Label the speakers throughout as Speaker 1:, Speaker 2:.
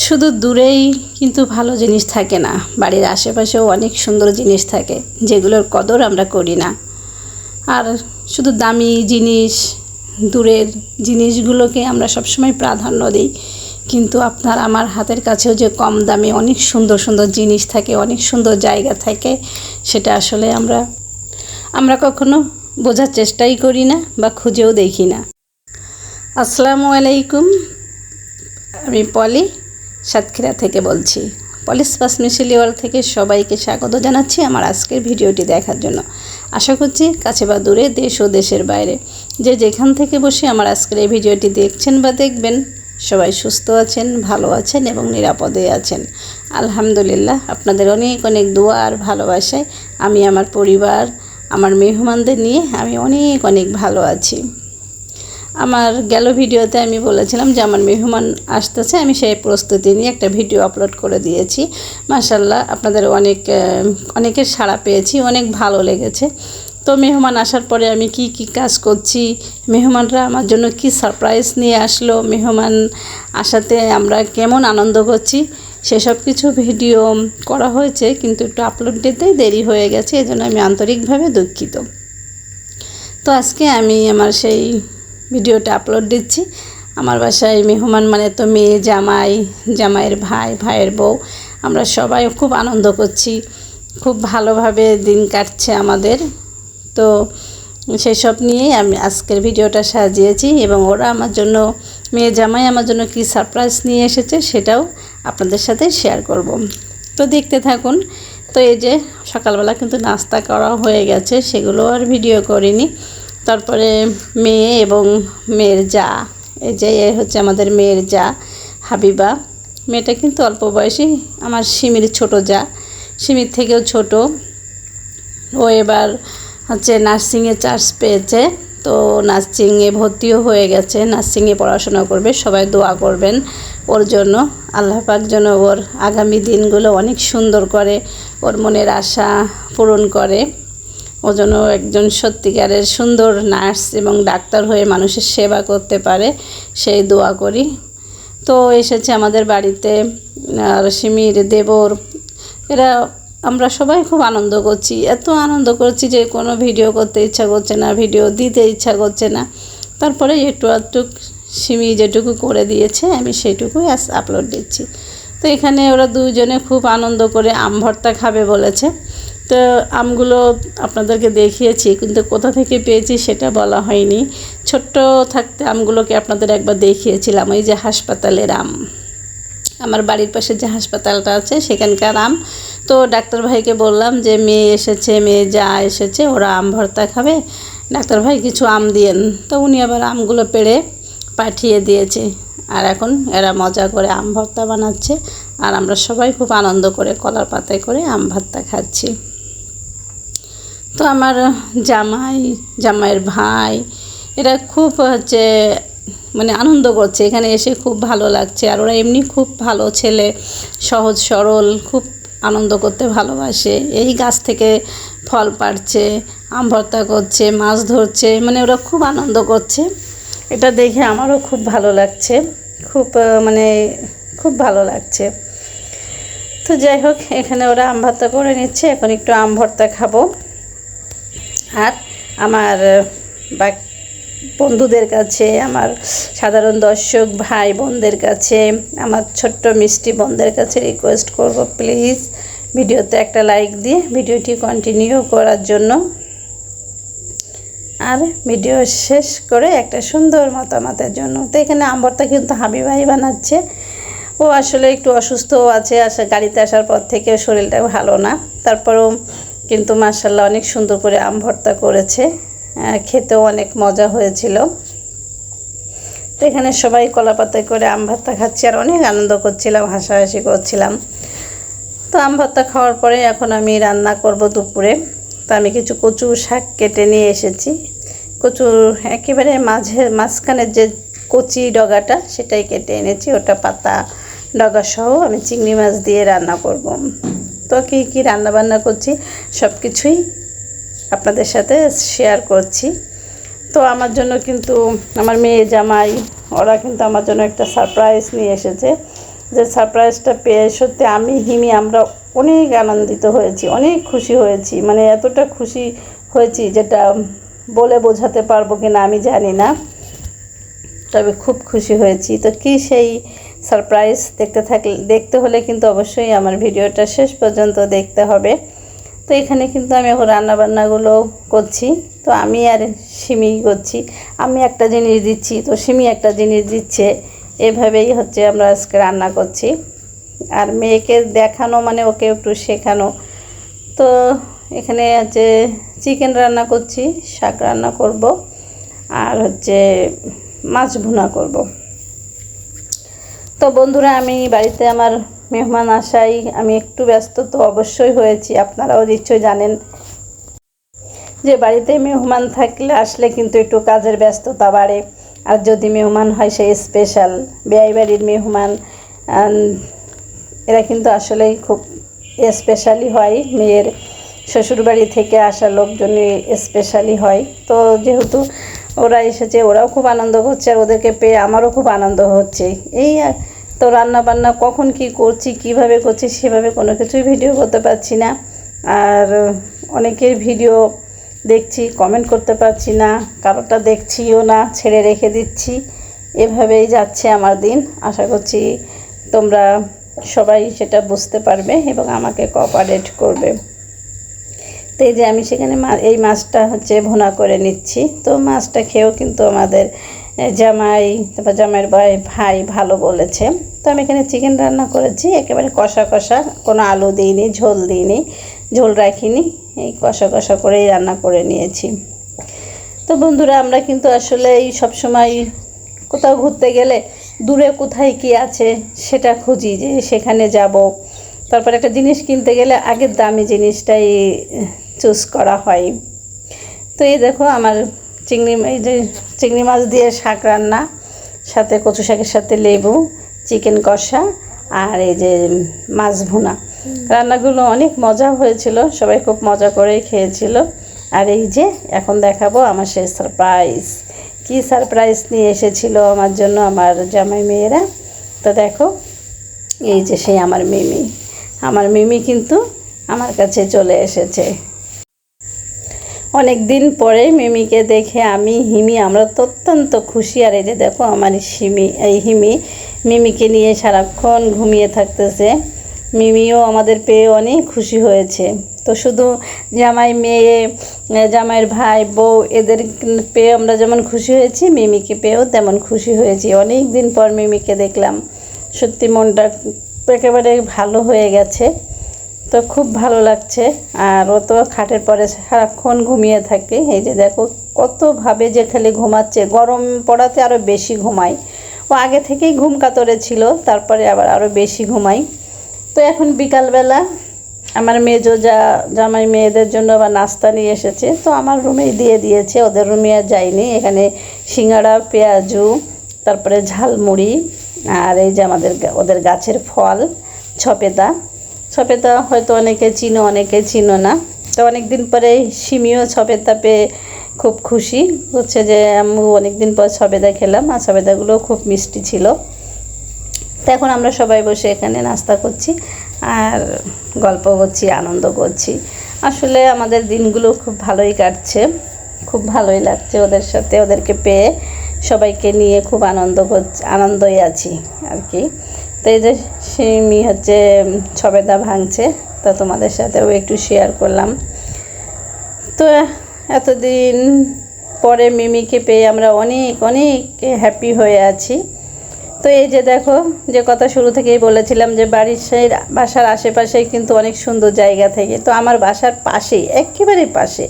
Speaker 1: শুধু দূরেই কিন্তু ভালো জিনিস থাকে না, বাড়ির আশেপাশেও অনেক সুন্দর জিনিস থাকে যেগুলোর কদর আমরা করি না। আর শুধু দামি জিনিস, দূরের জিনিসগুলোকে আমরা সবসময় প্রাধান্য দিই, কিন্তু আপনার আমার হাতের কাছেও যে কম দামে অনেক সুন্দর সুন্দর জিনিস থাকে, অনেক সুন্দর জায়গা থাকে, সেটা আসলে আমরা কখনো বোঝার চেষ্টাই করি না বা খুঁজেও দেখি না। আসসালামু আলাইকুম, আমি পলি সাতক্ষীরা থেকে বলছি। পলিস পাসমিশিলি ওয়ার্ল্ড থেকে সবাইকে স্বাগত জানাচ্ছি আমার আজকের ভিডিওটি দেখার জন্য। আশা করছি কাছে বা দূরে, দেশ ও দেশের বাইরে যে যেখান থেকে বসে আমার আজকের এই ভিডিওটি দেখছেন বা দেখবেন, সবাই সুস্থ আছেন, ভালো আছেন এবং নিরাপদে আছেন। আলহামদুলিল্লাহ, আপনাদের অনেক অনেক দোয়া আর ভালোবাসায় আমি আমার পরিবার, আমার মেহমানদের নিয়ে আমি অনেক অনেক ভালো আছি। আমার গেল ভিডিওতে আমি বলেছিলাম যে আমার মেহমান আসতেছে, আমি সেই প্রস্তুতি নিয়ে একটা ভিডিও আপলোড করে দিয়েছি। মাশাআল্লাহ, আপনাদের অনেকের সাড়া পেয়েছি, অনেক ভালো লেগেছে। তো মেহমান আসার পরে আমি কি কি কাজ করছি, মেহমানরা আমার জন্য কি সারপ্রাইজ নিয়ে আসলো, মেহমান আসাতে আমরা কেমন আনন্দ করছি, সেসব কিছু ভিডিও করা হয়েছে, কিন্তু একটু আপলোড দিতেই দেরি হয়ে গেছে, এজন্য আমি আন্তরিকভাবে দুঃখিত। তো আজকে আমি আমার সেই ভিডিওটা আপলোড দিচ্ছি। আমার বাসায় মেহমান মানে তো মেয়ে, জামাই, জামাইয়ের ভাই, ভাইয়ের বউ, আমরা সবাই খুব আনন্দ করছি, খুব ভালোভাবে দিন কাটছে আমাদের। তো সেসব নিয়েই আমি আজকের ভিডিওটা সাজিয়েছি এবং ওরা আমার জন্য, মেয়ে জামাই আমার জন্য কি সারপ্রাইজ নিয়ে এসেছে সেটাও আপনাদের সাথে শেয়ার করব। তো দেখতে থাকুন। তো এই যে সকালবেলা কিন্তু নাস্তা করা হয়ে গেছে, সেগুলো আর ভিডিও করিনি। তারপরে মেয়ে এবং মেয়ের জা, এই যে হচ্ছে আমাদের মেয়ের জা হাবিবা। মেয়েটা কিন্তু অল্প বয়সী, আমার সিমির ছোট জা, সিমির থেকেও ছোট। ও এবার হচ্ছে নার্সিংয়ে চান্স পেয়েছে, তো নার্সিংয়ে ভর্তিও হয়ে গেছে, নার্সিংয়ে পড়াশোনা করবে। সবাই দোয়া করবেন ওর জন্য, আল্লাহ পাক যেন ওর আগামী দিনগুলো অনেক সুন্দর করে, ওর মনের আশা পূরণ করে, ও যেন একজন সত্যিকারের সুন্দর নার্স এবং ডাক্তার হয়ে মানুষের সেবা করতে পারে, সেই দোয়া করি। তো এসেছে আমাদের বাড়িতে আর সিমির দেবর, এরা আমরা সবাই খুব আনন্দ করছি, এত আনন্দ করছি যে কোনো ভিডিও করতে ইচ্ছা করছে না, ভিডিও দিতে ইচ্ছা করছে না। তারপরে একটু সিমি যেটুকু করে দিয়েছে আমি সেইটুকুই আপলোড দিচ্ছি। তো এখানে ওরা দুজনে খুব আনন্দ করে আম ভর্তা খাবে বলেছে। তো আমগুলো আপনাদেরকে দেখিয়েছি, কিন্তু কোথা থেকে পেয়েছি সেটা বলা হয়নি। ছোট্ট থাকতে আমগুলোকে আপনাদের একবার দেখিয়েছিলাম, ওই যে হাসপাতালের আম, আমার বাড়ির পাশে যে হাসপাতালটা আছে সেখানকার আম। তো ডাক্তার ভাইকে বললাম যে মেয়ে এসেছে, মেয়ে যা এসেছে, ওরা আম ভর্তা খাবে, ডাক্তার ভাই কিছু আম দিয়েন। তো উনি আবার আমগুলো পেড়ে পাঠিয়ে দিয়েছে, আর এখন এরা মজা করে আম ভর্তা বানাচ্ছে, আর আমরা সবাই খুব আনন্দ করে কলার পাতায় করে আম ভর্তা খাচ্ছি। তো আমার জামাইয়ের ভাই, এরা খুব হচ্ছে মানে আনন্দ করছে, এখানে এসে খুব ভালো লাগছে। আর ওরা এমনি খুব ভালো ছেলে, সহজ সরল, খুব আনন্দ করতে ভালোবাসে। এই গাছ থেকে ফল পাড়ছে, আম ভর্তা করছে, মাছ ধরছে, মানে ওরা খুব আনন্দ করছে। এটা দেখে আমারও খুব ভালো লাগছে, খুব ভালো লাগছে। তো যাই হোক, এখানে ওরা আম ভর্তা করে নিচ্ছে, এখন একটু আম ভর্তা খাবো। আর আমার বন্ধুদের কাছে, আমার সাধারণ দর্শক ভাই বোনদের কাছে, আমার ছোট্ট মিষ্টি বোনদের কাছে রিকোয়েস্ট করব, প্লিজ ভিডিওতে একটা লাইক দিয়ে ভিডিওটি কন্টিনিউ করার জন্য, আর ভিডিও শেষ করে একটা সুন্দর মতামতের জন্য। তো এখানে আম ভর্তা কিন্তু হাবিবাই বানাচ্ছে, ও আসলে একটু অসুস্থও আছে, গাড়িতে আসার পর থেকে শরীরটা ভালো না, তারপরেও কিন্তু মাশাআল্লাহ অনেক সুন্দর করে আম ভর্তা করেছে, খেতেও অনেক মজা হয়েছিল। তো এখানে সবাই কলা পাতায় করে আম ভর্তা খাচ্ছি আর অনেক আনন্দ করছিলাম, হাসাহাসি করছিলাম। তো আম ভর্তা খাওয়ার পরে এখন আমি রান্না করব দুপুরে। তো আমি কিছু কচু শাক কেটে নিয়ে এসেছি, কচুর একেবারে মাঝখানের যে কচি ডগাটা সেটাই কেটে এনেছি, ওটা পাতা ডগা সহ আমি চিংড়ি মাছ দিয়ে রান্না করব। তো কী কী রান্নাবান্না করছি সব কিছুই আপনাদের সাথে শেয়ার করছি। তো আমার জন্য কিন্তু আমার মেয়ে জামাই, ওরা কিন্তু আমার জন্য একটা সারপ্রাইজ নিয়ে এসেছে। যে সারপ্রাইজটা পেয়ে সত্যি আমি হিমি আমরা অনেক আনন্দিত হয়েছি, অনেক খুশি হয়েছি। মানে এতটা খুশি হয়েছি যেটা বলে বোঝাতে পারবো কিনা আমি জানি না, তবে খুব খুশি হয়েছি। তো কি সেই সারপ্রাইজ দেখতে হলে কিন্তু অবশ্যই আমার ভিডিওটা শেষ পর্যন্ত দেখতে হবে। তো এখানে কিন্তু আমি এখন রান্নাবান্নাগুলো করছি। তো আমি আর সিমি করছি, আমি একটা জিনিস দিচ্ছি তো সিমি একটা জিনিস দিচ্ছে, এভাবেই হচ্ছে আমরা আজকে রান্না করছি। আর মেয়েকে দেখানো মানে ওকে একটু শেখানো। তো এখানে হচ্ছে চিকেন রান্না করছি, শাক রান্না করব, আর হচ্ছে মাছ ভুনা করব। তো বন্ধুরা, আমি বাড়িতে আমার মেহমান আসায় আমি একটু ব্যস্ত তো অবশ্যই হয়েছি। আপনারাও নিশ্চয়ই জানেন যে বাড়িতে মেহমান আসলে কিন্তু একটু কাজের ব্যস্ততা বাড়ে। আর যদি মেহমান হয় সেই স্পেশাল বেয়াই বাড়ির মেহমান, এরা কিন্তু আসলেই খুব স্পেশালি হয়। মেয়ের শ্বশুরবাড়ি থেকে আসা লোকজনই স্পেশালি হয়। তো যেহেতু ওরা এসেছে, ওরাও খুব আনন্দ করছে, আর ওদেরকে পেয়ে আমারও খুব আনন্দ হচ্ছে। এই তো রান্নাবান্না কখন কি করছি, কিভাবে করছি সেভাবে কোনো কিছুই ভিডিও করতে পারছি না। আর অনেকের ভিডিও দেখছি, কমেন্ট করতে পারছি না, কারোটা দেখছিও না, ছেড়ে রেখে দিচ্ছি। এভাবেই যাচ্ছে আমার দিন। আশা করছি তোমরা সবাই সেটা বুঝতে পারবে এবং আমাকে কোঅপারেট করবে। তো এই যে আমি সেখানে এই মাছটা হচ্ছে ভুনা করে নিচ্ছি। তো মাছটা খেয়েও কিন্তু আমাদের জামাই, তারপর জামাইয়ের ভাই ভালো বলেছে। তো আমি এখানে চিকেন রান্না করেছি একেবারে কষা কষা, কোনো আলু দিইনি, ঝোল দিইনি, ঝোল রাখিনি, এই কষা কষা করেই রান্না করে নিয়েছি। তো বন্ধুরা, আমরা কিন্তু আসলে এই সবসময় কোথাও ঘুরতে গেলে দূরে কোথায় কি আছে সেটা খুঁজি, যে সেখানে যাব। তারপর একটা জিনিস কিনতে গেলে আগের দামি জিনিসটাই চুজ করা হয়। তো এই দেখো আমার চিংড়ি মাছ দিয়ে শাক রান্না, সাথে কচু শাকের সাথে লেবু, চিকেন কষা, আর এই যে মাছ ভুনা। রান্নাগুলো অনেক মজা হয়েছিল, সবাই খুব মজা করেই খেয়েছিল। আর এই যে এখন দেখাবো আমার সেই সারপ্রাইজ, কি সারপ্রাইজ নিয়ে এসেছিল আমার জন্য আমার জামাই মেয়েরা। তো দেখো, এই যে সেই আমার মিমি কিন্তু আমার কাছে চলে এসেছে। অনেক দিন পরে মিমিকে দেখে আমি হিমি আমরা তো অত্যন্ত খুশি। আর এই যে দেখো আমার হিমি মিমিকে নিয়ে সারাক্ষণ ঘুমিয়ে থাকতেছে। মিমিও আমাদের পেয়ে অনেক খুশি হয়েছে। তো শুধু জামাই মেয়ে, জামাইয়ের ভাই বউ এদের পেয়ে আমরা যেমন খুশি হয়েছি, মিমিকে পেয়েও তেমন খুশি হয়েছি। অনেক দিন পর মিমিকে দেখলাম, সত্যি মনটা একেবারে ভালো হয়ে গেছে। তো খুব ভালো লাগছে। আর ও তো খাটের পরে সারাক্ষণ ঘুমিয়ে থাকে। এই যে দেখো কতভাবে যে খালি ঘুমাচ্ছে, গরম পড়াতে আরও বেশি ঘুমায়। ও আগে থেকেই ঘুম কাতরে ছিল, তারপরে আবার আরও বেশি ঘুমায়। তো এখন বিকালবেলা আমার জামাই মেয়েদের জন্য আবার নাস্তা নিয়ে এসেছে, তো আমার রুমেই দিয়ে দিয়েছে, ওদের রুমে আর যায়নি। এখানে সিঙ্গাড়া, পেঁয়াজু, তারপরে ঝালমুড়ি, আর এই যে ওদের গাছের ফল ছপেতা হয়তো অনেকে চিনো, অনেকে চিনো না। তো অনেক দিন পরে সিমিও ছপেতা পেয়ে খুব খুশি হচ্ছে যে আম্মু অনেক দিন পর ছপেতা খেলাম, আর ছপেতাগুলো খুব মিষ্টি ছিল। তো এখন আমরা সবাই বসে এখানে নাস্তা করছি আর গল্প করছি, আনন্দ করছি। আসলে আমাদের দিনগুলো খুব ভালোই কাটছে, খুব ভালোই লাগছে ওদের সাথে, ওদেরকে পেয়ে সবাইকে নিয়ে খুব আনন্দই আছি আর কি। তো এই যে সিমি হচ্ছে ছবেদা ভাঙছে, তা তোমাদের সাথেও একটু শেয়ার করলাম। তো এতদিন পরে মিমিকে পেয়ে আমরা অনেক অনেক হ্যাপি হয়ে আছি। তো এই যে দেখো, যে কথা শুরু থেকেই বলেছিলাম যে বাসার আশেপাশেই কিন্তু অনেক সুন্দর জায়গা থেকে, তো আমার বাসার পাশেই, একেবারে পাশে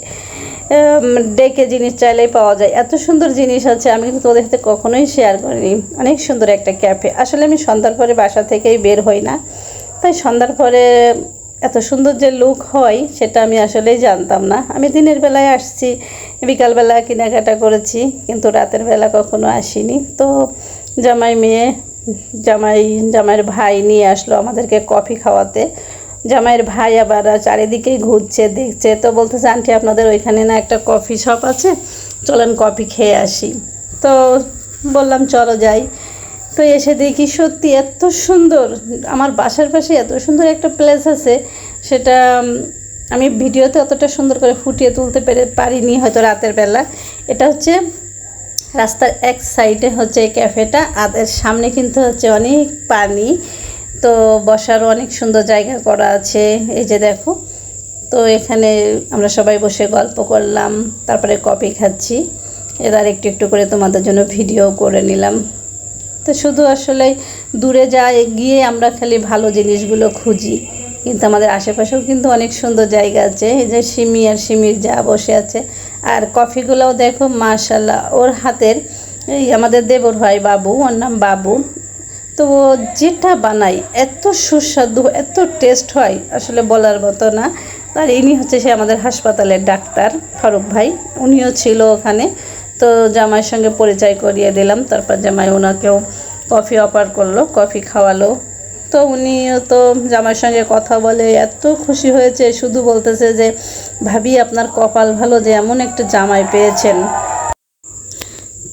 Speaker 1: ডেকে জিনিস চাইলেই পাওয়া যায়, এত সুন্দর জিনিস আছে। আমি কিন্তু ওদের সাথে কখনোই শেয়ার করিনি। অনেক সুন্দর একটা ক্যাফে। আসলে আমি সন্ধ্যার পরে বাসা থেকেই বের হই না, তাই সন্ধ্যার পরে এত সুন্দর যে লুক হয় সেটা আমি আসলেই জানতাম না। আমি দিনের বেলায় আসছি, বিকালবেলা কেনাকাটা করেছি, কিন্তু রাতের বেলা কখনো আসিনি। তো জামাইয়ের ভাই নিয়ে আসলো আমাদেরকে কফি খাওয়াতে। জামাইয়ের ভাই আবার চারিদিকেই ঘুরছে, দেখছে, তো বলতেছে আন্টি আপনাদের ওইখানে না একটা কফি শপ আছে, চলেন কফি খেয়ে আসি। তো বললাম চলো যাই। তো এসে দেখি সত্যি এত সুন্দর, আমার বাসার পাশে এত সুন্দর একটা প্লেস আছে, সেটা আমি ভিডিওতে অতটা সুন্দর করে ফুটিয়ে তুলতে পারিনি হয়তো রাতের বেলা। এটা হচ্ছে রাস্তার এক সাইডে হচ্ছে এই ক্যাফেটা, আর এর সামনে কিন্তু হচ্ছে অনেক পানি, তো বসারও অনেক সুন্দর জায়গা করা আছে। এই যে দেখো, তো এখানে আমরা সবাই বসে গল্প করলাম, তারপরে কফি খাচ্ছি। এবার একটু একটু করে তোমাদের জন্য ভিডিও করে নিলাম। তো শুধু আসলে দূরে গিয়ে আমরা খালি ভালো জিনিসগুলো খুঁজি, কিন্তু আমাদের আশেপাশেও কিন্তু অনেক সুন্দর জায়গা আছে। এই যে সিমি আর সিমির যা বসে আছে, আর কফিগুলোও দেখো মাশাল্লাহ, ওর হাতের, এই আমাদের দেবর হয় বাবু, ওর নাম বাবু, তো যেটা বানাই এত সুস্বাদু, এত টেস্ট হয় আসলে বলার মতো না। আর ইনি হচ্ছে সে আমাদের হাসপাতালের ডাক্তার ফারুক ভাই, উনিও ছিল ওখানে। তো জামাইয়ের সঙ্গে পরিচয় করিয়ে দিলাম, তারপর জামাই ওনাকেও কফি অফার করলো, কফি খাওয়ালো। তো উনিও তো জামাইয়ের সঙ্গে কথা বলে এত খুশি হয়েছে, শুধু বলতেছে যে ভাবি আপনার কপাল ভালো যে এমন একটা জামাই পেয়েছেন।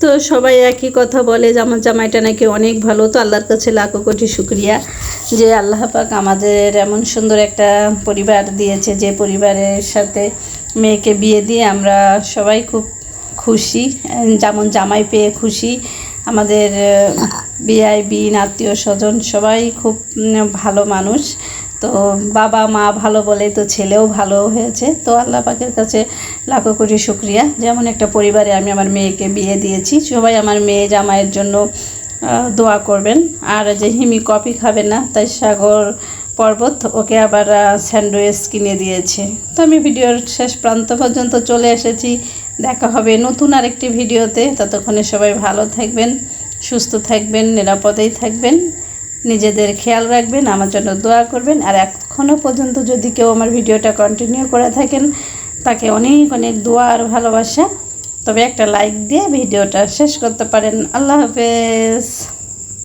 Speaker 1: তো সবাই একই কথা বলে যে আমার জামাইটা নাকি অনেক ভালো। তো আল্লাহর কাছে লাখো কোটি শুকরিয়া যে আল্লাহ পাক আমাদের এমন সুন্দর একটা পরিবার দিয়েছে, যে পরিবারের সাথে মেয়েকে বিয়ে দিয়ে আমরা সবাই খুব খুশি, যেমন জামাই পেয়ে খুশি। আমাদের বিআইবিন আত্মীয় স্বজন সবাই খুব ভালো মানুষ। তো বাবা মা ভালো বলে তো ছেলেও ভালো হয়েছে। তো আল্লাহ পাকের কাছে লাখো কোটি শুকরিয়া, যেমন একটা পরিবারে আমি আমার মেয়েকে বিয়ে দিয়েছি। সবাই আমার মেয়ে জামাইয়ের জন্য দোয়া করবেন। আর যে হিমি কফি খাবে না, তাই সাগর পর্বত ওকে আবার স্যান্ডউইচ কিনে দিয়েছে। তো আমি ভিডিওর শেষ প্রান্ত পর্যন্ত চলে এসেছি। দেখা হবে নতুন আরেকটি ভিডিওতে। ততক্ষণে সবাই ভালো থাকবেন, সুস্থ থাকবেন, নিরাপদেই থাকবেন, নিজেদের খেয়াল রাখবেন, আমার জন্য দোয়া করবেন। আর এখনও পর্যন্ত যদি কেউ আমার ভিডিওটা কন্টিনিউ করে থাকেন, তাকে অনেক অনেক দোয়া আর ভালোবাসা। তবে একটা লাইক দিয়ে ভিডিওটা শেষ করতে পারেন। আল্লাহ হাফেজ।